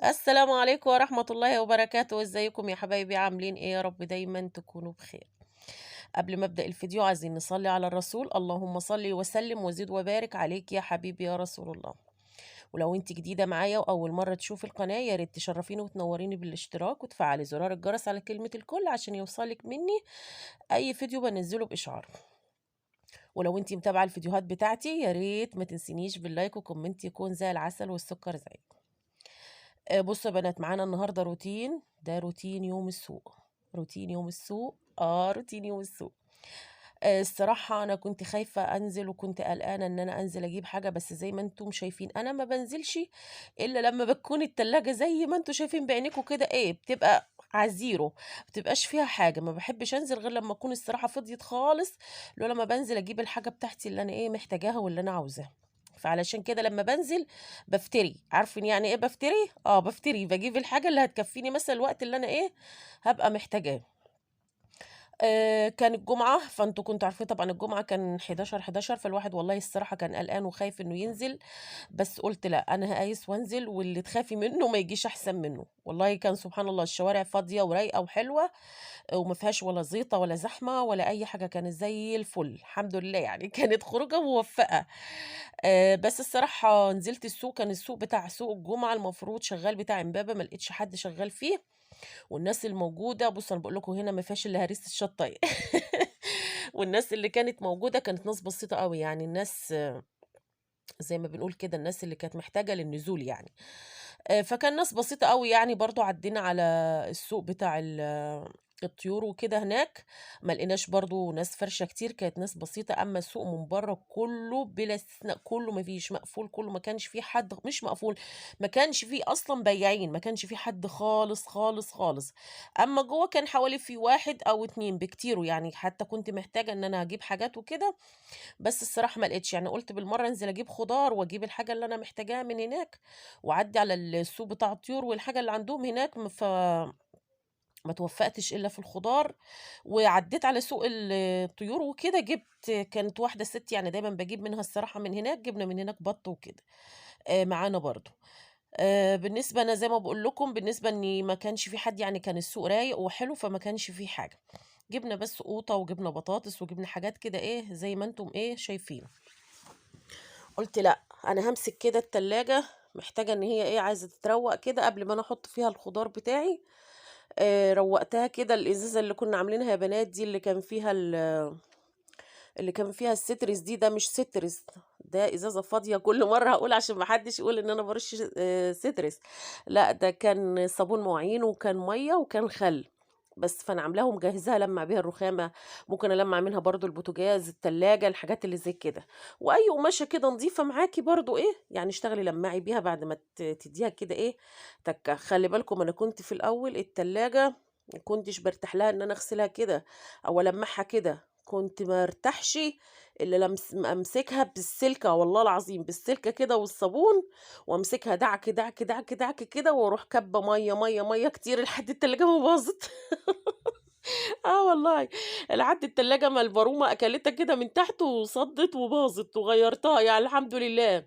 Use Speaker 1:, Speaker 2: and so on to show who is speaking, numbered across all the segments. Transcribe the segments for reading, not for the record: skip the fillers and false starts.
Speaker 1: السلام عليكم ورحمة الله وبركاته، ازيكم يا حبايبي عاملين ايه؟ يا رب دايما تكونوا بخير. قبل ما ابدأ الفيديو عايزين نصلي على الرسول، اللهم صل وسلم وزد وبارك عليك يا حبيبي يا رسول الله. ولو انت جديدة معايا واول مرة تشوفي القناة يا ريت تشرفيني وتنوريني بالاشتراك وتفعلي زرار الجرس على كلمة الكل عشان يوصلك مني اي فيديو بنزله باشعار. ولو انت متابعة الفيديوهات بتاعتي يا ريت ما تنسينيش باللايك وكومنت يكون زي العسل والسكر زي. بُصّوا يا بنات، معانا النهارده روتين، ده روتين يوم السوق، روتين يوم السوق، روتين يوم السوق. الصراحة أنا كنت خايفة أنزل وكنت قلقانة إن أنا أنزل أجيب حاجة، بس زي ما أنتم شايفين أنا ما بانزلش إلا لمّا بتكون التلاجة زي ما أنتم شايفين بعينيكم كده بتبقى على الزيرو، ما بتبقاش فيها حاجة، ما باحبش أنزل غير لمّا أكون الصراحة فضيت خالص، اللي هو لمّا بانزل أجيب الحاجة بتاعتي اللي أنا محتاجاها واللي أنا عاوزاها. فعلشان كده لمّا بانزل بافتري، عارفين يعني إيه بافتري؟ بافتري، باجيب الحاجة اللي هتكفّيني مثلًا الوقت اللي أنا هابقى محتاجاه. كان الجمعة، فأنتم كنتم عارفين طبعًا الجمعة كان 11، فالواحد والله الصراحة كان قلقان وخايف إنه ينزل، بس قُلت لأ، أنا هاقايس وانزل واللي تخافي منه ما يجيش أحسن منه. والله كان سبحان الله الشوارع فاضية ورايقة وحلوة، وما فيهاش ولا زيطة ولا زحمة ولا أي حاجة، كانت زي الفل، الحمد لله يعني كانت خروجة موفقة. بس الصراحة نزلت السوق، كان السوق بتاع سوق الجمعة المفروض شغال بتاع إمبابة، ما لقيتش حد شغال فيه، والناس الموجودة بُصّوا أنا باقول لكم هنا ما فيهاش إلا هريسة الشطة والناس اللي كانت موجودة كانت ناس بسيطة أوي، يعني الناس زي ما بنقول كده الناس اللي كانت محتاجة للنزول يعني. فكان ناس بسيطة أوي يعني برضه عدّينا على السوق بتاع الطيور وكده هناك، ما لقيناش برضه ناس فارشة كتير، كانت ناس بسيطة، أمّا السوق من برّه كُلّه بلا استثناء كُلّه ما فيش مقفول كُلّه، ما كانش في حد مش مقفول، ما كانش في أصلًا بياعين، ما كانش في حد خالص، خالص، خالص. أمّا جوّه كان حوالي في 1 أو 2 بكتيره يعني، حتى كنت محتاجة إن أنا أجيب حاجات وكده، بس الصراحة ما لقيتش، يعني قُلت بالمرّة أنزل أجيب خضار وأجيب الحاجة اللي أنا محتاجاها من هناك، وأعدّي على السوق بتاع الطيور والحاجة اللي عندهم هناك ما اتوفّقتش إلا في الخضار، وعدّيت على سوق الطيور وكده جِبت كانت واحدة سِت يعني دايمًا باجيب منها الصراحة من هناك، جِبنا من هناك بَط وكده معانا برضه. بالنسبة أنا زي ما باقول لكم بالنسبة إني ما كانش في حد يعني كان السوق رايق وحلو، فما كانش في حاجة، جِبنا بس قوطة وجِبنا بطاطس وجِبنا حاجات كده زي ما أنتم شايفين. قُلت لأ، أنا هامسك كده التلاجة محتاجة إن هي عايزة تتروّق كده قبل ما أنا أحُط فيها الخضار بتاعي، روّقتها كده الإزازة اللي كنا عاملينها يا بنات دي اللي كان فيها السيترس دي، ده مش سيترس، ده إزازة فاضية كل مرّة هاقول عشان ما حدّش يقول إن أنا بارُش سيترس، لأ ده كان صابون مواعين وكان مَيّة وكان خَل، بس فأنا عاملاها ومجهّزاها ألمّع بيها الرخامة، ممكن ألمّع منها برضه البوتاجاز، التلاجة، الحاجات اللي زي كده، وأي قماشة كده نضيفة معاكِ برضه يعني اشتغلي لمّعي بيها بعد ما تدّيها كده تَكّة. خلّي بالكم أنا كنت في الأول التلاجة ما كنتش بارتاح لها إن أنا أغسلها كده أو ألمّعها كده، كنت ما ارتاحش إلا أمسكها بالسلكة والله العظيم، بالسلكة كده والصابون وأمسكها دعك، دعك، دعك، دعك كده وأروح كابة مَيّة، مَيّة، مَيّة كتير لحد التلاجة ما باظت. والله، لحد التلاجة ما البارومة أكلتها كده من تحت وصدِّت وباظت وغيّرتها يعني الحمد لله.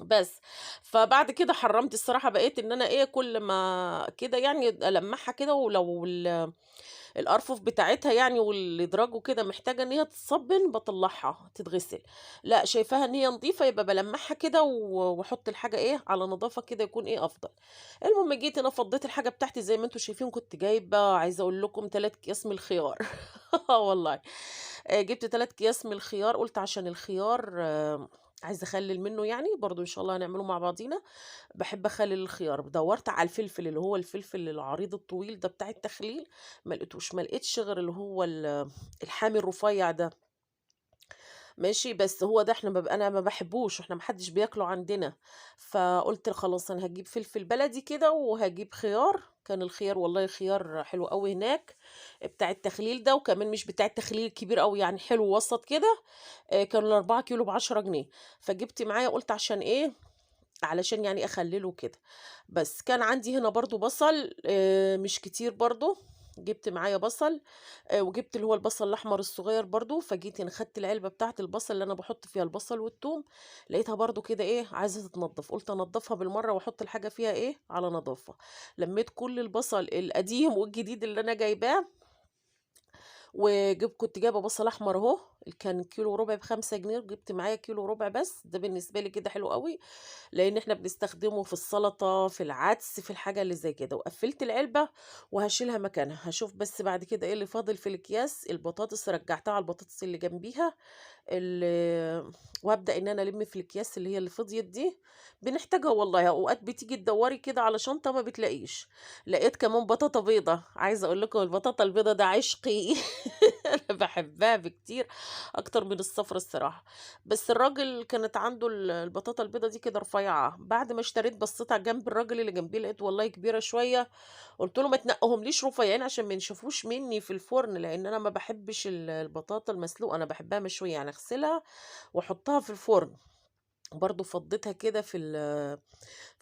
Speaker 1: بس، فبعد كده حرّمت الصراحة بقيت إن أنا كل ما كده يعني ألمّعها كده ولو الأرفف بتاعتها يعني والإدراج وكده محتاجة إن هي تتصبّن باطلّعها تتغسل، لأ شايفاها إن هي نضيفة يبقى بالمّعها كده وأحُط الحاجة على نضافة كده يكون أفضل. المهم جيت هنا فضّيت الحاجة بتاعتي زي ما أنتم شايفين كنت جايبة عايزة أقول لكم 3 أكياس من الخيار والله. جِبت 3 أكياس من الخيار، قُلت عشان الخيار عايزة أخلِّل منّه يعني، برضه إن شاء الله هنعمله مع بعضينا، باحب أخلِّل الخيار، دوّرت على الفلفل اللي هو الفلفل العريض الطويل ده بتاع التخليل، ما لقيتوش، ما لقيتش غير اللي هو الحامي الرفيّع ده. ماشي، بس هو ده إحنا أنا ما باحبوش، إحنا ما حدش بياكله عندنا، فقُلت خلاص أنا هاجيب فلفل بلدي كده وهاجيب خيار، كان الخيار والله خيار حلو أوي هناك بتاع التخليل ده، وكمان مش بتاع التخليل الكبير أوي يعني حلو وسط كده، كان ال4 كيلو ب10 جنيه، فجِبت معايا قُلت عشان علشان يعني أخلّله وكده. بس كان عندي هنا برضه بصل مش كتير برضه، جبت معايا بصل، وجبت اللي هو البصل الأحمر الصغير برضه، فجيت أنا خدت العلبة بتاعة البصل اللي أنا باحط فيها البصل والتوم، لقيتها برضه كده إيه عايزة تتنضف، قُلت أنضفها بالمرة وأحط الحاجة فيها إيه على نضافة، لميت كل البصل القديم والجديد اللي أنا جايباه، كنت جايبة بصل أحمر أهو، كان كيلو وربع ب5 جنيه، جبت معايا كيلو وربع بس، ده بالنسبة لي كده حلو أوي، لإن إحنا بنستخدمه في السلطة، في العدس، في الحاجة اللي زي كده، وقفّلت العلبة وهاشيلها مكانها، هاشوف بس بعد كده إيه اللي فاضل في الأكياس، البطاطس رجّعتها على البطاطس اللي جنبيها، وأبدأ إن أنا ألِم في الأكياس اللي هي اللي فضيت دي، بنحتاجها والله، أوقات بتيجي تدوّري كده على شنطة ما بتلاقيش، لقيت كمان بطاطا بيضا، عايزة أقول لكم البطاطا البيضا ده عشقي أنا باحبها بكتير أكتر من الصفرا الصراحة، بس الراجل كانت عنده البطاطا البيضا دي كده رفيعة، بعد ما اشتريت بصّيت على جنب الراجل اللي جنبيه لقيت والله كبيرة شوية، قُلت له: "ما تنقّيهمليش رفيعين عشان ما ينشفوش منّي في الفرن." لإن أنا ما باحبش البطاطا المسلوقة، أنا باحبها مشوية، يعني أغسلها وأحطها في الفرن، برضه فضّيتها كده في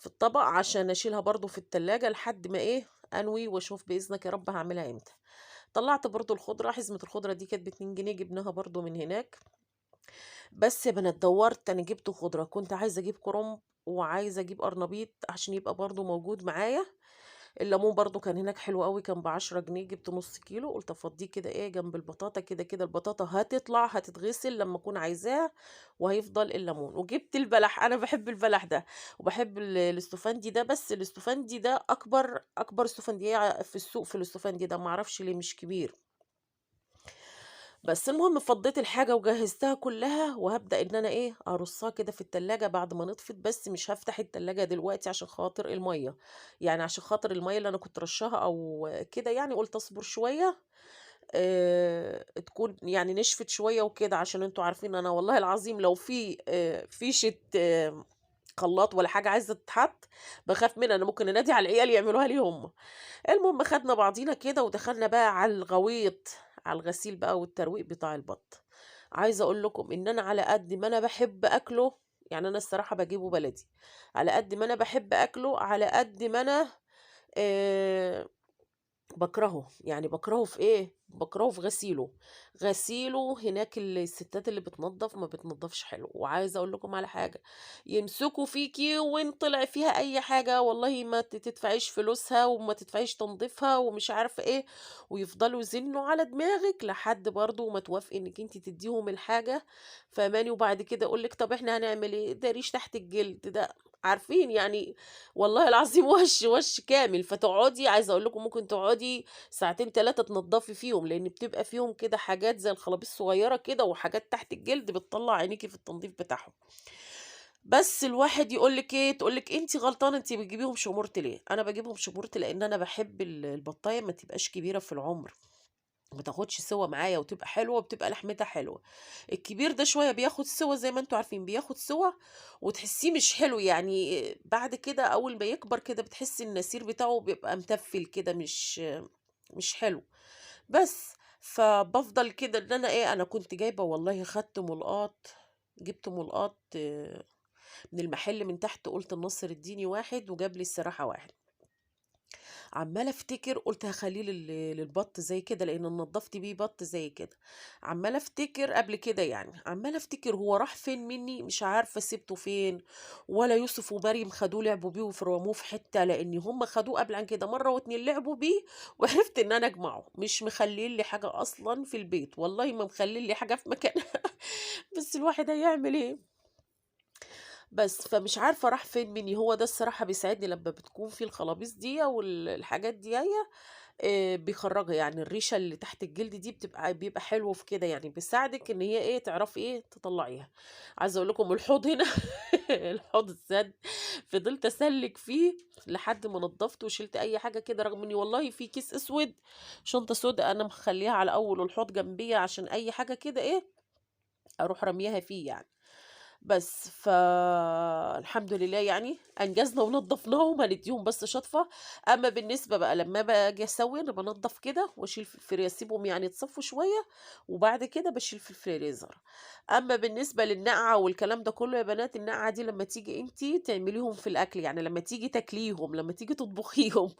Speaker 1: الطبق عشان أشيلها برضه في التلاجة لحد ما إيه، أنوي وأشوف بإذنك يا رب هاعملها إمتى. طلّعت برضه الخضرة، حزمة الخضرة دي كانت ب2 جنيه جبناها برضه من هناك، بس يا بنات دوّرت أنا جِبت خضرة، كنت عايزة أجيب كرنب وعايزة أجيب قرنبيط عشان يبقى برضه موجود معايا، الليمون برضه كان هناك حلو أوي كان ب10 جنيه، جبت نُص كيلو، قُلت أفضّيه كده إيه جنب البطاطا، كده، كده البطاطا هتطلع هتتغسل لمّا أكون عايزاها، وهيفضل الليمون، وجبت البلح، أنا باحب البلح ده، وباحب الاستفندي ده، بس الاستفندي ده أكبر استفندية في السوق في الاستفندي ده، ما أعرفش ليه مش كبير. بس المهم فضّيت الحاجة وجهّزتها كلّها، وهابدأ إن أنا إيه، أرصّها كده في التلاجة بعد ما نطفت، بس مش هافتح التلاجة دلوقتي عشان خاطر المَيّة، يعني عشان خاطر المَيّة اللي أنا كنت رشّاها أو كده يعني قُلت أصبر شوية تكون يعني نشفت شوية وكده، عشان أنتم عارفين أنا والله العظيم لو في فيشة خلاط والّا حاجة عايزة تتحط، باخاف منها، أنا ممكن أنادي على العيال يعملوها لي هم. المهم خدنا بعضينا كده ودخلنا بقى على الغويط، على الغسيل بقى والترويق بتاع البط. عايزة أقول لكم إن أنا على قد ما أنا باحب أكله، يعني أنا الصراحة باجيبه بلدي، على قد ما أنا باحب أكله، على قد ما أنا آآ باكرهه، يعني باكرهه في إيه، باكرهه في غسيله، غسيله هناك الستات اللي بتنضّف ما بتنضّفش حلو، وعايزة أقول لكم على حاجة، يمسكوا فيكِ وإن طلع فيها أي حاجة والله ما تدفعيش فلوسها وما تدفعيش تنضيفها ومش عارفة إيه، ويفضلوا يزنوا على دماغِك لحد برضه ما توافقي إنِّك أنتِ تدّيهم الحاجة فاهماني، وبعد كده يقول لِك طَب إحنا هنعمل إيه، ده ريش تحت الجلد، ده عارفين يعني والله العظيم وش كامل، فتقعدي عايزة أقول لكم ممكن تقعدي ساعتين 3 تنضّفي فيهم، لإن بتبقى فيهم كده حاجات زي الخلابيص صغيّرة كده وحاجات تحت الجلد بتطلّع عينيكِ في التنضيف بتاعهم. بس الواحد يقول لِك إيه، تقول لِك أنتِ غلطانة أنتِ بتجيبيهم شمورت ليه؟ أنا باجيبهم شمورت لإن أنا باحب البطاية ما تبقاش كبيرة في العُمر. ما تاخدش سِوَى معايا وتبقى حلوة وبتبقى لحمتها حلوة. الكبير ده شوية بياخد سِوَى زي ما أنتم عارفين، بياخد سِوَى وتحسّيه مش حلو، يعني بعد كده أول ما يكبر كده بتحسّي النسير بتاعه بيبقى متفِّل كده مش حلو. بس، فبافضل كده إن أنا إيه، أنا كنت جايبة والله خدت مُلقاط، جِبت مُلقاط من المحل من تحت قُلت الناصر ادّيني واحد وجاب لي الصراحة واحد. عمّالة أفتكر قُلت هاخلّيه للبَط زي كده، لإن نضّفت بيه بَط زي كده، عمّالة أفتكر قبل كده يعني، عمّالة أفتكر هو راح فين منّي، مش عارفة سِبته فين، ولا يوسف ومريم خدوه لعبوا بيه رموه في حتّة، لإن هُم خدوه قبل عن كده مرّة و2 لعبوا بيه، وعرفت إن أنا أجمعه، مش مخلّيين لي حاجة أصلًا في البيت، والله ما مخلّين لي حاجة في مكانها بس الواحد هيعمل إيه؟ بس، فمش عارفة راح فين منّي، هو ده الصراحة بيساعدني لمّا بتكون في الخلاويص ديّة الحاجات ديّة بيخرّجها، يعني الريشة اللي تحت الجلد دي بيبقى حلو في كده، يعني بيساعدِك إن هي إيه، تعرفي إيه، تطلّعيها. عايزة أقول لكم الحوض هنا الحوض اتسد، فضلت أسلِّك فيه لحد ما نضّفته وشِلت أي حاجة كده، رغم إني والله في كيس أسود، شنطة سودا أنا مخلّياها على أول الحوض جنبيّا عشان أي حاجة كده إيه، أروح رامياها فيه يعني. بس فالحمد لله يعني أنجزنا ونضّفناهم، هندّيهم بس شطفة. أمّا بالنسبة بقى لمّا باجي أسوّي أنا بانضّف كده واشيل في أسيبهم يعني يتصفّوا شوية، وبعد كده باشيل في الفريزر. أمّا بالنسبة للنقعة والكلام ده كلّه يا بنات، النقعة دي لمّا تيجي أنتِ تعمليهم في الأكل، يعني لمّا تيجي تاكليهم، لمّا تيجي تطبخيهم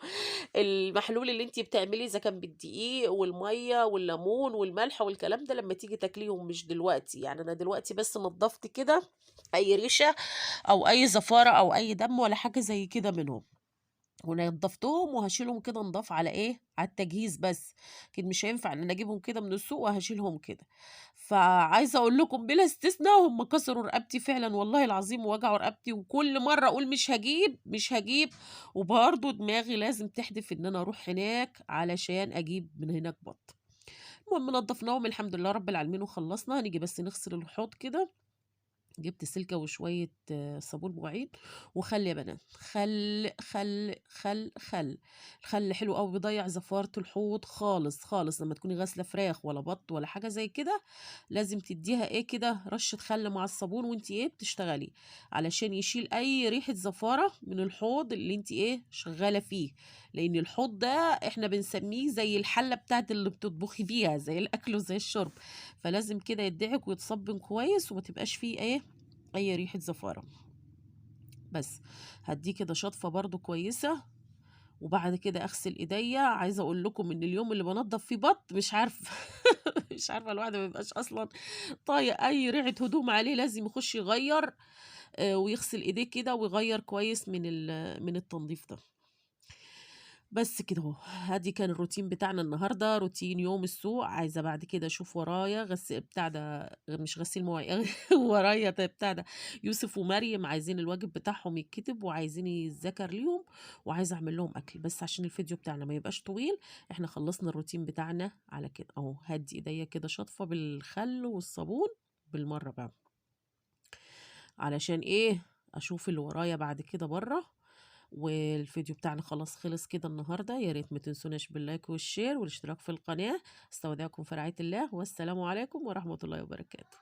Speaker 1: المحلول اللي أنتِ بتعمليه إذا كان بالدقيق والمَيّة والليمون والملح والكلام ده لمّا تيجي تاكليهم مش دلوقتي، يعني أنا دلوقتي بس نضّفت كده أي ريشة أو أي زفارة أو أي دم ولا حاجة زي كده منهم، ونضّفتهم وهاشيلهم كده نضاف على إيه، على التجهيز بس، أكيد مش هينفع إن أنا أجيبهم كده من السوق وهاشيلهم كده. فعايزة أقول لكم بلا استثناء هم كسروا رقبتي فعلًا والله العظيم ووجعوا رقبتي، وكل مرّة أقول مش هاجيب، مش هاجيب، وبرضه دماغي لازم تحدف إن أنا أروح هناك علشان أجيب من هناك بَط. المهم نضّفناهم الحمد لله رب العالمين وخلّصنا، هنيجي بس نغسل الحوض كده. جِبت سلكة وشوية صابون مواعين وخَل يا بنات، خَل، خَل، خَل، خَل. الخَل حلو أوي بيضيّع زفارة الحوض خالص، خالص، لمّا تكوني غاسلة فراخ ولا بَط ولا حاجة زي كده، لازم تدّيها إيه كده رشّة خَل مع الصابون وأنتِ إيه بتشتغلي، علشان يشيل أي ريحة زفارة من الحوض اللي أنتِ إيه شغّالة فيه، لإن الحوض ده إحنا بنسميه زي الحلة بتاعة اللي بتطبخي فيها، زي الأكل وزي الشرب، فلازم كده يدعك ويتصبّن كويس وما تبقاش فيه إيه أي ريحة زفارة. بس هادّيه كده شطفة برضه كويسة، وبعد كده أغسل إيديّا. عايزة أقول لكم إن اليوم اللي بانضّف فيه بَط مش عارفة مش عارفة الواحد ما بيبقاش أصلًا طايق أي ريحة هدوم عليه، لازم يخش يغيّر ويغسل إيديه كده ويغيّر كويس من التنضيف ده. بس كده أهو، أدي كان الروتين بتاعنا النهارده، روتين يوم السوق. عايزة بعد كده أشوف ورايا بتاع ده مش غسيل مواعين ورايا بتاع ده يوسف ومريم عايزين الواجب بتاعهم يتكتب وعايزين يتذاكر ليهم، وعايزة أعمل لهم أكل، بس عشان الفيديو بتاعنا ما يبقاش طويل، إحنا خلّصنا الروتين بتاعنا على كده أهو. هادّي إيديّا كده شطفة بالخل والصابون بالمرّة بقى، علشان إيه، أشوف اللي ورايا بعد كده برّه. والفيديو بتاعنا خلاص خلص كده النهارده، يا ريت ما تنسوناش باللايك والشير والاشتراك في القناة. استودعكم في رعاية الله، والسلام عليكم ورحمة الله وبركاته.